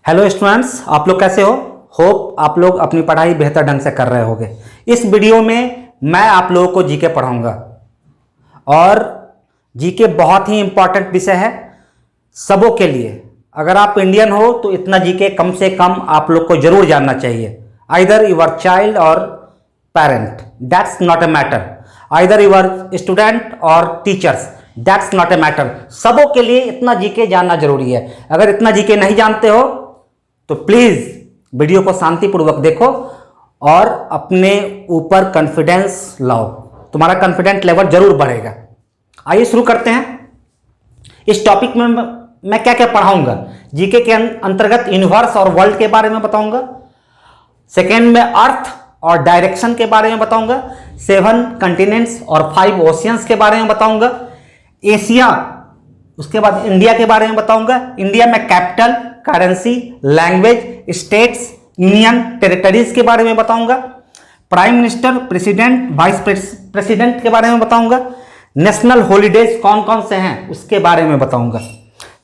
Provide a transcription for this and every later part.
Hello students, आप लोग कैसे हो? होप आप लोग अपनी पढ़ाई बेहतर ढंग से कर रहे होंगे। इस वीडियो में मैं आप लोगों को जीके पढ़ाऊंगा और जीके बहुत ही इंपॉर्टेंट विषय है सबों के लिए। अगर आप इंडियन हो तो इतना जीके कम से कम आप लोग को जरूर जानना चाहिए। आइदर यूर चाइल्ड और parent, that's not a matter. Either your student और teachers, that's not a matter. सबों के लिए इतना जीके जानना जरूरी है। अगर इतना जीके नहीं जानते हो तो प्लीज वीडियो को शांतिपूर्वक देखो और अपने ऊपर कॉन्फिडेंस लाओ, तुम्हारा कॉन्फिडेंस लेवल जरूर बढ़ेगा। आइए शुरू करते हैं। इस टॉपिक में मैं क्या क्या पढ़ाऊंगा। जीके के अंतर्गत यूनिवर्स और वर्ल्ड के बारे में बताऊंगा। सेकेंड में अर्थ और डायरेक्शन के बारे में बताऊंगा। 7 कंटिनेंट्स और 5 ओशियंस के बारे में बताऊंगा। एशिया, उसके बाद इंडिया के बारे में बताऊंगा। इंडिया में capital, currency, language, states, union territories के बारे में बताऊंगा। Prime minister, president, vice president के बारे में बताऊंगा। नेशनल हॉलीडेज कौन कौन से हैं उसके बारे में बताऊंगा।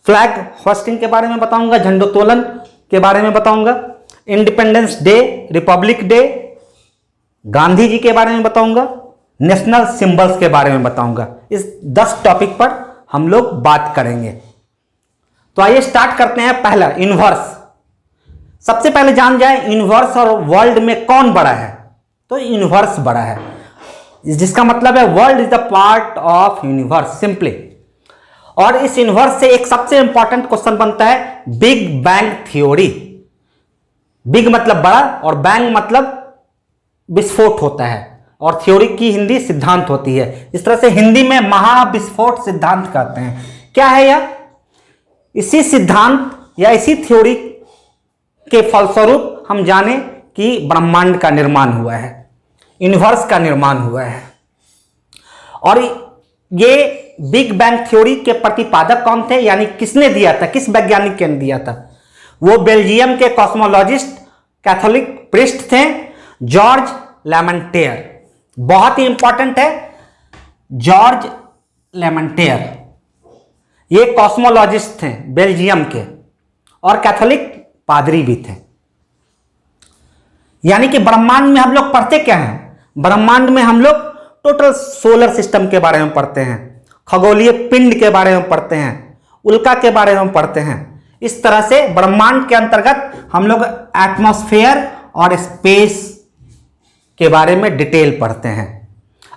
फ्लैग होस्टिंग के बारे में बताऊंगा। झंडोत्तोलन के बारे में बताऊंगा। Independence Day, Republic Day, Gandhi ji के बारे में बताऊंगा। नेशनल सिंबल्स के बारे में बताऊंगा। इस 10 टॉपिक पर हम लोग बात करेंगे। तो आइए स्टार्ट करते हैं। पहला यूनिवर्स। सबसे पहले जान जाए यूनिवर्स और वर्ल्ड में कौन बड़ा है। तो यूनिवर्स बड़ा है, जिसका मतलब है world is the part of universe simply. और इस यूनिवर्स से एक सबसे इंपॉर्टेंट क्वेश्चन बनता है बिग बैंग थ्योरी। बिग मतलब बड़ा और बैंग मतलब विस्फोट होता है और थ्योरी की हिंदी सिद्धांत होती है। इस तरह से हिंदी में महाविस्फोट सिद्धांत कहते हैं। क्या है यह? इसी सिद्धांत या इसी थ्योरी के फलस्वरूप हम जाने कि ब्रह्मांड का निर्माण हुआ है, यूनिवर्स का निर्माण हुआ है। और ये बिग बैंग थ्योरी के प्रतिपादक कौन थे, यानी किसने दिया था, किस वैज्ञानिक ने दिया था? वो बेल्जियम के कॉस्मोलॉजिस्ट, कैथोलिक प्रीस्ट थे, जॉर्ज लेमैंटियर। बहुत ही इंपॉर्टेंट है, जॉर्ज लेमैंटियर। ये कॉस्मोलॉजिस्ट थे बेल्जियम के और कैथोलिक पादरी भी थे। यानी कि ब्रह्मांड में हम लोग पढ़ते क्या हैं? ब्रह्मांड में हम लोग टोटल सोलर सिस्टम के बारे में पढ़ते हैं, खगोलीय पिंड के बारे में पढ़ते हैं, उल्का के बारे में पढ़ते हैं। इस तरह से ब्रह्मांड के अंतर्गत हम लोग एटमॉस्फेयर और स्पेस के बारे में डिटेल पढ़ते हैं।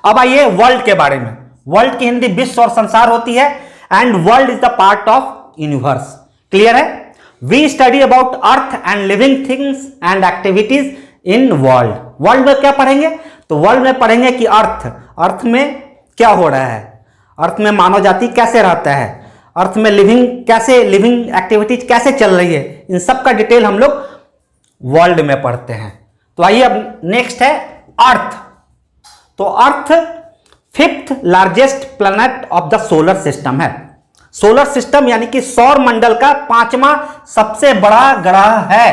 अब आइए वर्ल्ड के बारे में। वर्ल्ड की हिंदी विश्व और संसार होती है and world is the part of universe. Clear है? We study about earth and living things and activities in world. World में क्या पढ़ेंगे? तो वर्ल्ड में पढ़ेंगे कि अर्थ में क्या हो रहा है, अर्थ में मानव जाति कैसे रहता है, अर्थ में लिविंग एक्टिविटीज कैसे चल रही है, इन सब का डिटेल हम लोग वर्ल्ड में पढ़ते हैं। तो आइए अब नेक्स्ट है अर्थ। तो अर्थ 5th largest planet of the solar system है। सोलर सिस्टम यानी कि सौर मंडल का 5वां सबसे बड़ा ग्रह है।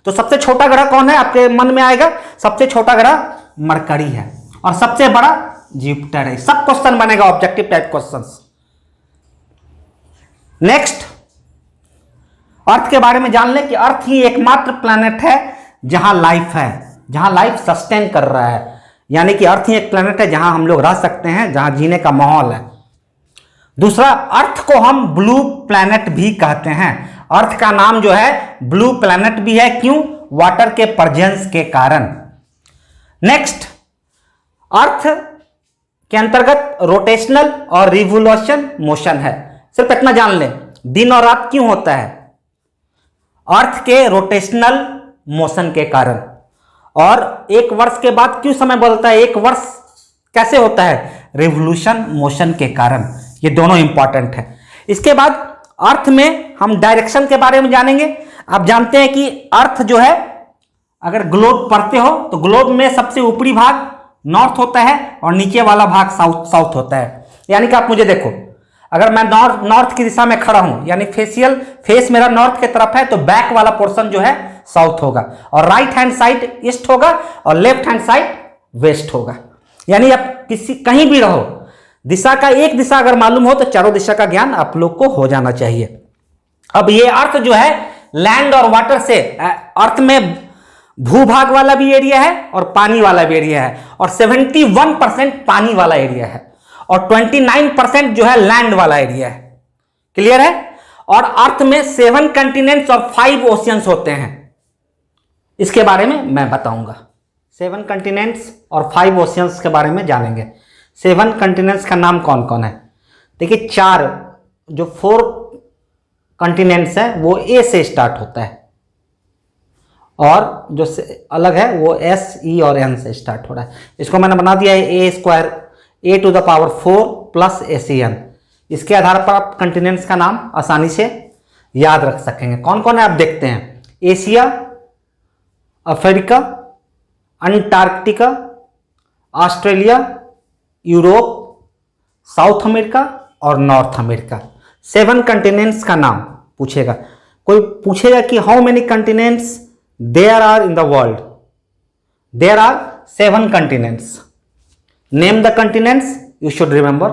तो सबसे छोटा ग्रह कौन है आपके मन में आएगा? सबसे छोटा ग्रह मरकरी है और सबसे बड़ा जुपिटर है। सब क्वेश्चन बनेगा ऑब्जेक्टिव टाइप क्वेश्चंस। नेक्स्ट, अर्थ के बारे में जान लें कि अर्थ ही एकमात्र प्लैनेट है जहां लाइफ है, जहां लाइफ सस्टेन कर रहा है। यानी कि अर्थ ही एक प्लैनेट है जहां हम लोग रह सकते हैं, जहां जीने का माहौल है। दूसरा, अर्थ को हम ब्लू प्लैनेट भी कहते हैं। अर्थ का नाम जो है ब्लू प्लैनेट भी है। क्यों? वाटर के प्रेजेंस के कारण। नेक्स्ट, अर्थ के अंतर्गत रोटेशनल और रिवोल्यूशन मोशन है। सिर्फ इतना जान लें, दिन और रात क्यों होता है? अर्थ के रोटेशनल मोशन के कारण। और एक वर्ष के बाद क्यों समय बदलता है? एक वर्ष कैसे होता है? रिवोल्यूशन मोशन के कारण। ये दोनों इंपॉर्टेंट है। इसके बाद अर्थ में हम डायरेक्शन के बारे में जानेंगे। आप जानते हैं कि अर्थ जो है, अगर ग्लोब पढ़ते हो तो ग्लोब में सबसे ऊपरी भाग नॉर्थ होता है और नीचे वाला भाग साउथ होता है। यानी कि आप मुझे देखो, अगर मैं नॉर्थ की दिशा में खड़ा हूं, यानी फेस मेरा नॉर्थ की तरफ है, तो बैक वाला पोर्शन जो है साउथ होगा और राइट हैंड साइड ईस्ट होगा और लेफ्ट हैंड साइड वेस्ट होगा। यानी आप कहीं भी रहो, दिशा का एक दिशा अगर मालूम हो तो चारों दिशा का ज्ञान आप लोग को हो जाना चाहिए। अब ये अर्थ जो है लैंड और वाटर से, अर्थ में भूभाग वाला भी एरिया है और पानी वाला भी एरिया है, और 71% पानी वाला एरिया है और 29% जो है लैंड वाला एरिया है। क्लियर है? और अर्थ में 7 कंटिनेंट्स और 5 ओशियंस होते हैं। इसके बारे में मैं बताऊंगा। 7 कंटिनेंट्स और 5 ओशियंस के बारे में जानेंगे। 7 कंटिनेंट्स का नाम कौन कौन है? देखिए, 4 कंटिनेंट्स है वो ए से स्टार्ट होता है, और जो अलग है वो एस, ई और एन से स्टार्ट हो रहा है। इसको मैंने बना दिया है a² a⁴ प्लस ACN। इसके आधार पर आप कंटिनेंट्स का नाम आसानी से याद रख सकेंगे। कौन कौन है आप देखते हैं। Asia, Africa, Antarctica, Australia, Europe, South America और नॉर्थ अमेरिका। 7 कंटिनेंट्स का नाम पूछेगा। कोई पूछेगा कि how many continents there are in the world. There are 7 continents. Name the continents, you should remember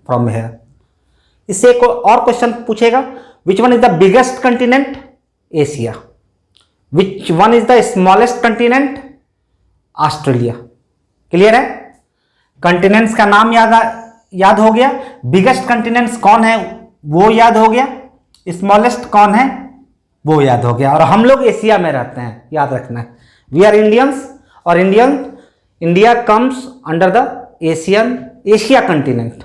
from here. इससे एक और क्वेश्चन पूछेगा, which one is the biggest continent? Asia. Which one is the smallest continent? Australia. Clear है? Continents का नाम याद हो गया। बिगेस्ट कंटिनेंट्स कौन है वो याद हो गया। स्मॉलेस्ट कौन है वो याद हो गया। और हम लोग एशिया में रहते हैं, याद रखना है। वी आर इंडियंस, और India comes under the Asia continent.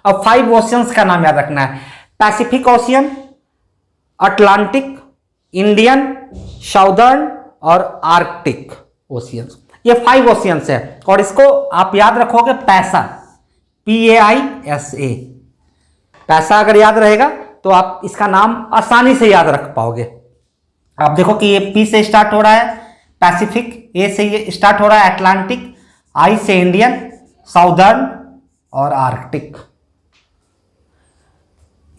अब 5 ओशियंस का नाम याद रखना है। Pacific ocean, Atlantic, Indian, southern और आर्कटिक ओशियंस। ये 5 ओशियंस है, और इसको आप याद रखोगे पैसा, PAISA। पैसा अगर याद रहेगा तो आप इसका नाम आसानी से याद रख पाओगे। आप देखो कि ये P से स्टार्ट हो रहा है पैसिफिक, A से ये स्टार्ट हो रहा है अटलांटिक, I से इंडियन, साउदर्न और आर्कटिक।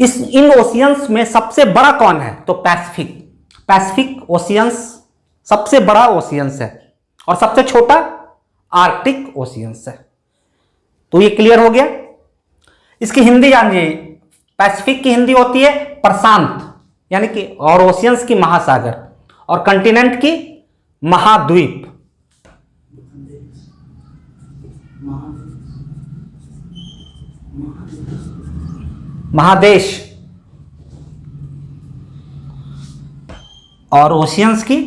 इन ओशियंस में सबसे बड़ा कौन है? तो पैसिफिक ओशियंस सबसे बड़ा ओशियंस है, और सबसे छोटा आर्कटिक ओशियंस है। तो ये क्लियर हो गया। इसकी हिंदी जानिए। पैसिफिक की हिंदी होती है प्रशांत, यानी कि, और ओशियंस की महासागर, और कंटिनेंट की महाद्वीप। महादेश, और ओशियंस की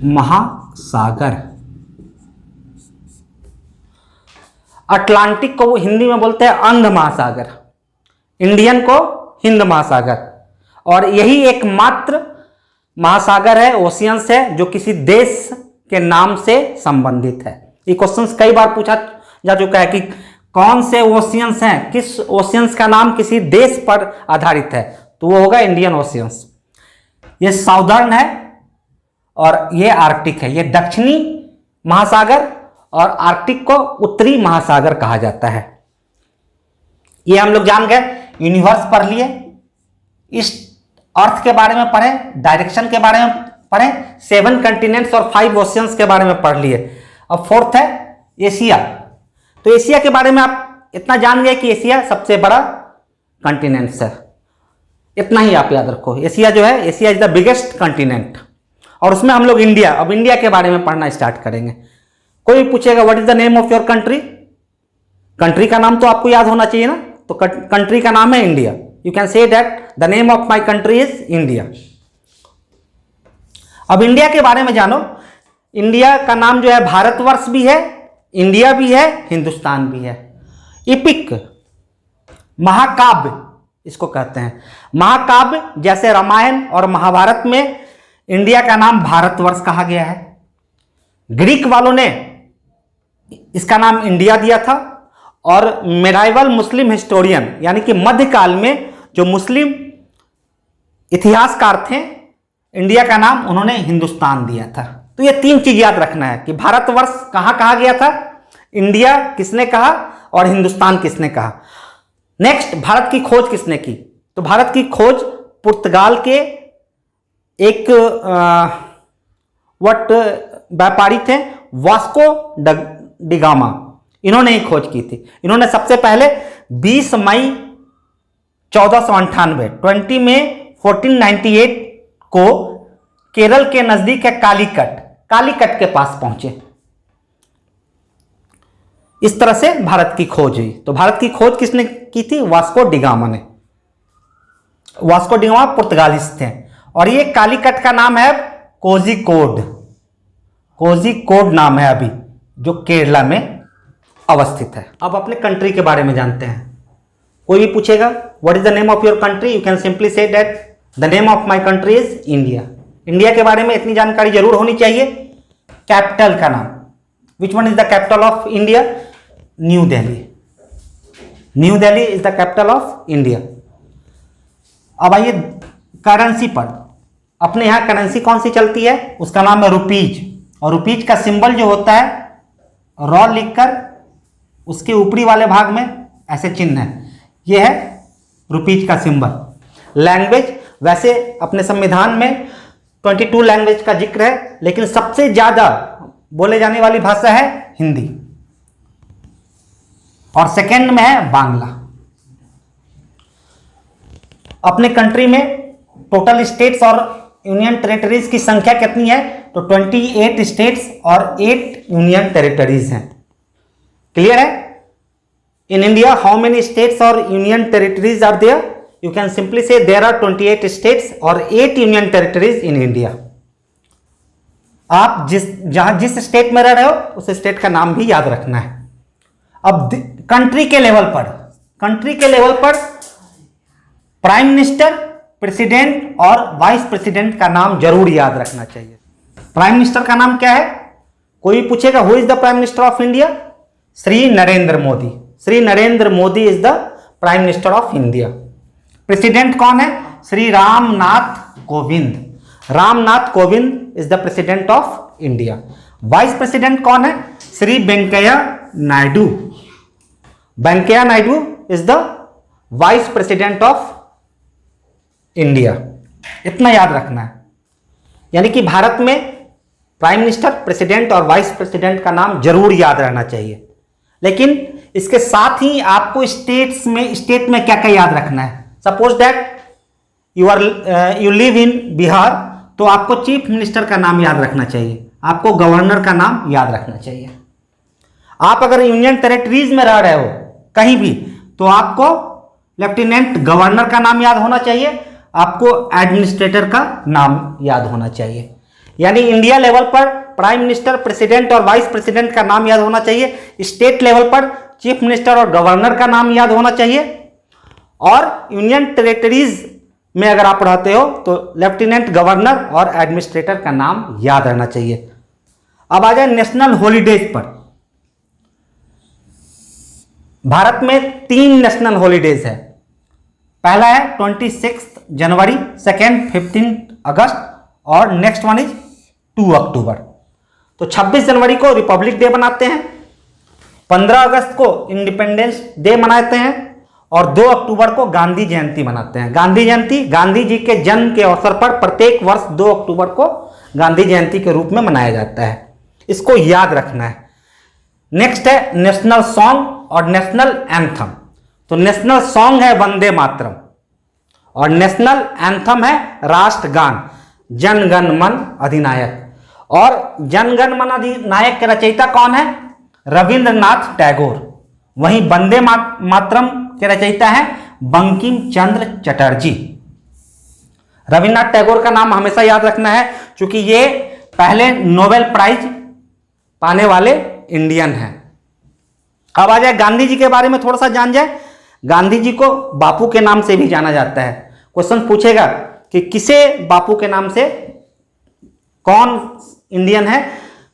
महासागर। अटलांटिक को वो हिंदी में बोलते हैं अंध महासागर, इंडियन को हिंद महासागर, और यही एकमात्र महासागर है, ओशियंस है, जो किसी देश के नाम से संबंधित है। ये क्वेश्चन कई बार पूछा जा चुका है कि कौन से ओशियंस हैं, किस ओशियंस का नाम किसी देश पर आधारित है, तो वो होगा इंडियन ओशियंस। ये साउदर्न है और ये आर्कटिक है। ये दक्षिणी महासागर, और आर्कटिक को उत्तरी महासागर कहा जाता है। ये हम लोग जान गए। यूनिवर्स पढ़ लिए, इस अर्थ के बारे में पढ़े, डायरेक्शन के बारे में पढ़े, 7 कंटिनेंट्स और 5 ओशियंस के बारे में पढ़ लिए। अब 4th है एशिया। तो एशिया के बारे में आप इतना जान गए कि एशिया सबसे बड़ा कंटिनेंट्स है। इतना ही आप याद रखो। एशिया जो है, Asia is the biggest continent, और उसमें हम लोग इंडिया, अब इंडिया के बारे में पढ़ना स्टार्ट करेंगे। कोई पूछेगा what is the name of your country? Country का नाम तो आपको याद होना चाहिए ना। तो कंट्री का नाम है India. You can say that the name of my country is India. अब इंडिया के बारे में जानो। इंडिया का नाम जो है भारतवर्ष भी है, इंडिया भी है, हिंदुस्तान भी है। इपिक, महाकाव्य इसको कहते हैं। महाकाव्य जैसे रामायण और महाभारत में इंडिया का नाम भारतवर्ष कहा गया है। ग्रीक वालों ने इसका नाम इंडिया दिया था, और मेडाइवल मुस्लिम हिस्टोरियन यानी कि मध्यकाल में जो मुस्लिम इतिहासकार थे, इंडिया का नाम उन्होंने हिंदुस्तान दिया था। तो ये 3 चीज याद रखना है कि भारतवर्ष कहां कहा गया था, इंडिया किसने कहा, और हिंदुस्तान किसने कहा। नेक्स्ट, भारत की खोज किसने की? तो भारत की खोज पुर्तगाल के एक व्यापारी थे, वास्को डी गामा। इन्होंने ही खोज की थी। इन्होंने सबसे पहले 20 मई 1498 20 मई 1498 को केरल के नजदीक है कालीकट के पास पहुंचे। इस तरह से भारत की खोज हुई। तो भारत की खोज किसने की थी? वास्को डिगामा ने। वास्को डिगामा पुर्तगालिस्ट थे और ये कालीकट का नाम है कोझिकोड नाम है अभी, जो केरला में अवस्थित है। अब अपने कंट्री के बारे में जानते हैं। कोई भी पूछेगा what is the name of your country, you can simply say that the name of my country is India. India के बारे में इतनी जानकारी जरूर होनी चाहिए। कैपिटल का नाम, विच one is the capital of India? New Delhi. New Delhi is the capital of India. अब आइए करेंसी पर। अपने यहां करेंसी कौन सी चलती है? उसका नाम है रुपीज। और रुपीज का सिंबल जो होता है रॉ लिखकर उसके ऊपरी वाले भाग में ऐसे चिन्ह है, यह है रुपीज का सिंबल। लैंग्वेज, वैसे अपने संविधान में 22 लैंग्वेज का जिक्र है, लेकिन सबसे ज्यादा बोले जाने वाली भाषा है हिंदी और सेकंड में है बांग्ला। अपने कंट्री में टोटल स्टेट्स और यूनियन टेरिटरीज की संख्या कितनी है? तो 28 स्टेट्स और 8 यूनियन टेरिटरीज हैं। क्लियर है? In India how many states और union territories are there? You can simply say there are 28 states और 8 यूनियन टेरिटरीज इन इंडिया। आप जिस स्टेट में रह रहे हो उस स्टेट का नाम भी याद रखना है। अब कंट्री के लेवल पर प्राइम मिनिस्टर, प्रेसिडेंट और वाइस प्रेसिडेंट का नाम जरूर याद रखना चाहिए। प्राइम मिनिस्टर का नाम क्या है? कोई भी पूछेगा who is the prime minister of India? Shri Narendra Modi. Shri Narendra Modi is the prime minister of India. President कौन है? Shri Ramnath Kovind. Ramnath Kovind is the president of India. Vice president कौन है? Shri Venkaiah Naidu. Venkaiah Naidu is the vice president of India. इतना याद रखना है। यानी कि भारत में प्राइम मिनिस्टर, प्रेसिडेंट और वाइस प्रेसिडेंट का नाम जरूर याद रहना चाहिए। लेकिन इसके साथ ही आपको स्टेट में क्या क्या याद रखना है। Suppose that you live in Bihar, तो आपको चीफ मिनिस्टर का नाम याद रखना चाहिए, आपको गवर्नर का नाम याद रखना चाहिए। आप अगर यूनियन टेरिटरीज में रह रहे हो कहीं भी, तो आपको लेफ्टिनेंट गवर्नर का नाम याद होना चाहिए, आपको एडमिनिस्ट्रेटर का नाम याद होना चाहिए। यानी इंडिया लेवल पर प्राइम मिनिस्टर, प्रेसिडेंट और वाइस प्रेसिडेंट का नाम याद होना चाहिए। स्टेट लेवल पर चीफ मिनिस्टर और गवर्नर का नाम याद होना चाहिए। और यूनियन टेरिटरीज में अगर आप रहते हो तो लेफ्टिनेंट गवर्नर और एडमिनिस्ट्रेटर का नाम याद रहना चाहिए। अब आ जाए नेशनल हॉलीडेज पर। भारत में 3 नेशनल हॉलीडेज है। पहला है 26 जनवरी, सेकेंड 15 अगस्त और नेक्स्ट वन इज 2 अक्टूबर। तो 26 जनवरी को रिपब्लिक डे मनाते हैं, 15 अगस्त को इंडिपेंडेंस डे मनाते हैं और 2 अक्टूबर को गांधी जयंती मनाते हैं। गांधी जयंती गांधी जी के जन्म के अवसर पर प्रत्येक वर्ष 2 अक्टूबर को गांधी जयंती के रूप में मनाया जाता है। इसको याद रखना है। नेक्स्ट है नेशनल सॉन्ग और नेशनल एंथम। तो नेशनल सॉन्ग है वंदे मातरम और नेशनल एंथम है राष्ट्रगान जन गण मन अधिनायक। और जन गण मन अधिनायक के रचयिता कौन है? रविंद्रनाथ टैगोर। वहीं वंदे मातरम के रचयिता है बंकिम चंद्र चटर्जी। रविंद्रनाथ टैगोर का नाम हमेशा याद रखना है क्योंकि ये पहले नोबेल प्राइज पाने वाले इंडियन हैं। अब आ जाए गांधी जी के बारे में थोड़ा सा जान जाए। गांधी जी को बापू के नाम से भी जाना जाता है। क्वेश्चन पूछेगा कि किसे बापू के नाम से, कौन इंडियन है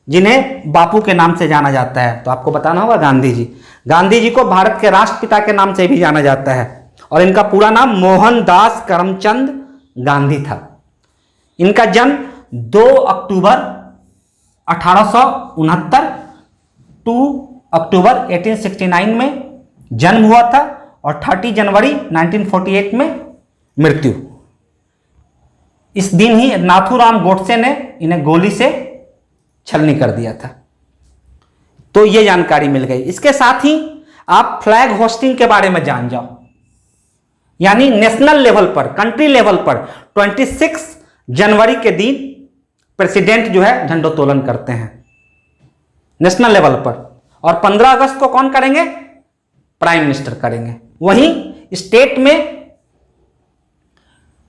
जिन्हें बापू के नाम से जाना जाता है, तो आपको बताना होगा गांधी जी। गांधी जी को भारत के राष्ट्रपिता के नाम से भी जाना जाता है और इनका पूरा नाम मोहनदास करमचंद गांधी था। इनका जन्म 2 अक्टूबर 1869 2 अक्टूबर 1869 में जन्म हुआ था और 30 जनवरी 1948 में मृत्यु। इस दिन ही नाथूराम गोडसे ने इन्हें गोली से छलनी कर दिया था। तो ये जानकारी मिल गई। इसके साथ ही आप फ्लैग होस्टिंग के बारे में जान जाओ। यानी नेशनल लेवल पर, कंट्री लेवल पर 26 जनवरी के दिन प्रेसिडेंट जो है झंडोत्तोलन करते हैं नेशनल लेवल पर, और 15 अगस्त को कौन करेंगे? प्राइम मिनिस्टर करेंगे। वहीं स्टेट में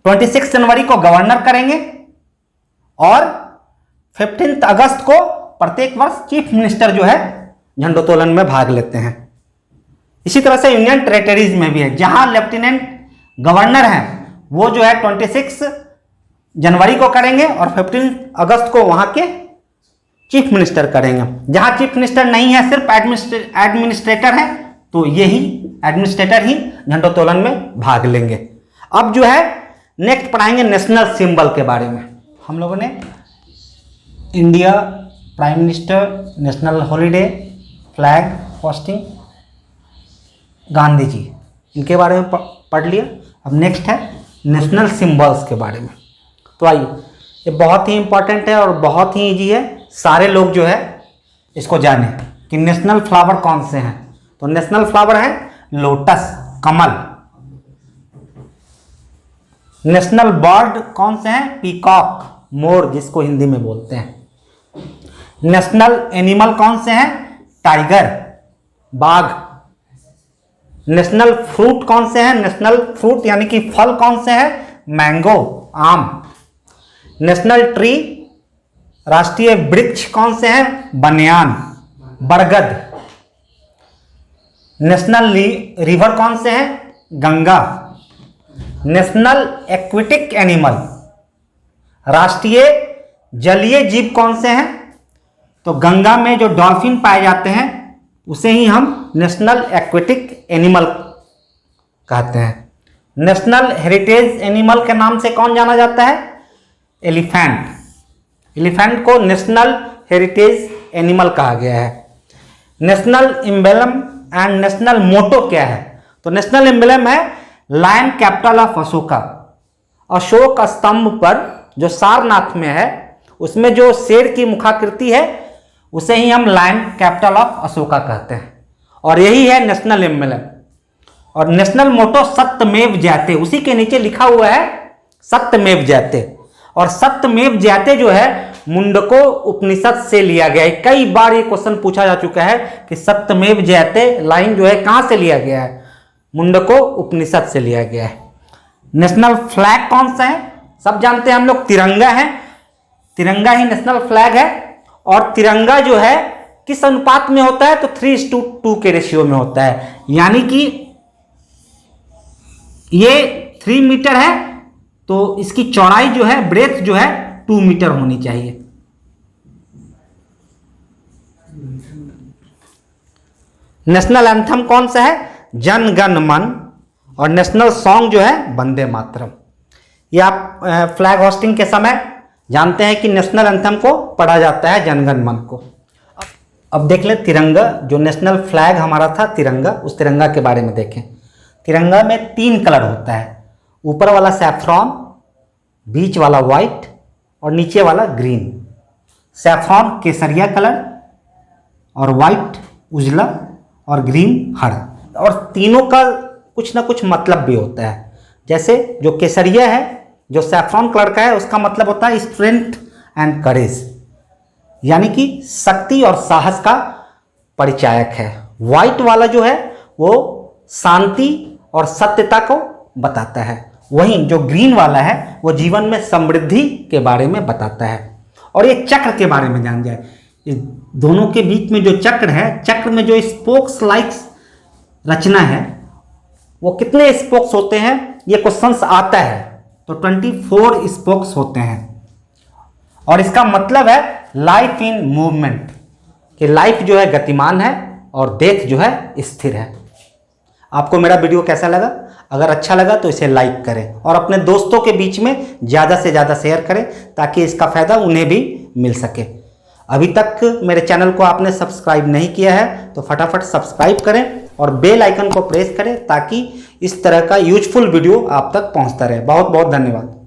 26 जनवरी को गवर्नर करेंगे और 15 अगस्त को प्रत्येक वर्ष चीफ मिनिस्टर जो है झंडोत्तोलन में भाग लेते हैं। इसी तरह से यूनियन टेरिटरीज में भी है, जहां लेफ्टिनेंट गवर्नर हैं वो जो है 26 जनवरी को करेंगे और 15 अगस्त को वहां के चीफ मिनिस्टर करेंगे। जहां चीफ मिनिस्टर नहीं है, सिर्फ एडमिनिस्ट्रेटर है, तो यही एडमिनिस्ट्रेटर ही झंडोत्तोलन में भाग लेंगे। अब जो है नेक्स्ट पढ़ाएंगे नेशनल सिंबल के बारे में। हम लोगों ने India, prime minister, national holiday, flag hoisting, Gandhi ji, इनके बारे में पढ़ लिया। अब नेक्स्ट है नेशनल सिंबल्स के बारे में। तो आइए, ये बहुत ही इंपॉर्टेंट है और बहुत ही ईजी है, सारे लोग जो है इसको जाने कि नेशनल फ्लावर कौन से हैं। तो नेशनल फ्लावर है लोटस, कमल। नेशनल बर्ड कौन से हैं? पीकॉक, मोर जिसको हिंदी में बोलते हैं। नेशनल एनिमल कौन से हैं? टाइगर, बाघ। नेशनल फ्रूट कौन से हैं? नेशनल फ्रूट यानी कि फल कौन से हैं? मैंगो, आम। नेशनल ट्री, राष्ट्रीय वृक्ष कौन से हैं? बनियान, बरगद। नेशनल रिवर कौन से हैं? गंगा। नेशनल एक्वेटिक एनिमल, राष्ट्रीय जलीय जीव कौन से हैं? तो गंगा में जो डॉल्फिन पाए जाते हैं उसे ही हम नेशनल एक्वेटिक एनिमल कहते हैं। नेशनल हेरिटेज एनिमल के नाम से कौन जाना जाता है? एलिफेंट। एलिफेंट को नेशनल हेरिटेज एनिमल कहा गया है। National emblem and national motto क्या है? तो नेशनल एम्बलम है lion capital of Ashoka. Ashok स्तंभ पर जो सारनाथ में है उसमें जो शेर की मुखाकृति है उसे ही हम लायन कैपिटल ऑफ अशोका कहते हैं, और यही है नेशनल एम्बलम। और नेशनल मोटो सत्यमेव जयते, उसी के नीचे लिखा हुआ है सत्यमेव जयते। और सत्यमेव जयते जो है मुंडको उपनिषद से लिया गया है। कई बार ये क्वेश्चन पूछा जा चुका है कि सत्यमेव जयते लाइन जो है कहां से लिया गया है? मुंडको उपनिषद से लिया गया है। नेशनल फ्लैग कौन सा है? सब जानते हैं हम लोग, तिरंगा है। तिरंगा ही नेशनल फ्लैग है। और तिरंगा जो है किस अनुपात में होता है? तो 3:2 के रेशियो में होता है, यानी कि ये 3 मीटर है तो इसकी चौड़ाई जो है, ब्रेथ जो है 2 मीटर होनी चाहिए। नेशनल एंथम कौन सा है? जन गण मन। और नेशनल सॉन्ग जो है वंदे मातरम। ये आप फ्लैग होस्टिंग के समय जानते हैं कि नेशनल एंथम को पढ़ा जाता है जनगण मन को। अब देख ले तिरंगा, जो नेशनल फ्लैग हमारा था तिरंगा, उस तिरंगा के बारे में देखें। तिरंगा में 3 कलर होता है, ऊपर वाला सैफ्रॉन, बीच वाला वाइट और नीचे वाला ग्रीन। सैफ्रॉन केसरिया कलर और वाइट उजला और ग्रीन हरा। और तीनों का कुछ ना कुछ मतलब भी होता है। जैसे जो केसरिया है, जो सैफ्रॉन कलर का है, उसका मतलब होता है स्ट्रेंथ एंड करेज, यानी कि शक्ति और साहस का परिचायक है। वाइट वाला जो है वो शांति और सत्यता को बताता है। वहीं जो ग्रीन वाला है वो जीवन में समृद्धि के बारे में बताता है। और ये चक्र के बारे में जान जाए, ये दोनों के बीच में जो चक्र है, चक्र में जो स्पोक्स लाइक्स रचना है वो कितने स्पोक्स होते हैं, ये क्वेश्चंस आता है। तो 24 स्पोक्स होते हैं। और इसका मतलब है लाइफ इन मूवमेंट, कि लाइफ जो है गतिमान है और डेथ जो है स्थिर है। आपको मेरा वीडियो कैसा लगा? अगर अच्छा लगा तो इसे लाइक करें और अपने दोस्तों के बीच में ज़्यादा से ज़्यादा शेयर करें ताकि इसका फ़ायदा उन्हें भी मिल सके। अभी तक मेरे चैनल को आपने सब्सक्राइब नहीं किया है तो फटाफट सब्सक्राइब करें और बेल आइकन को प्रेस करें ताकि इस तरह का यूजफुल वीडियो आप तक पहुंचता रहे। बहुत बहुत धन्यवाद।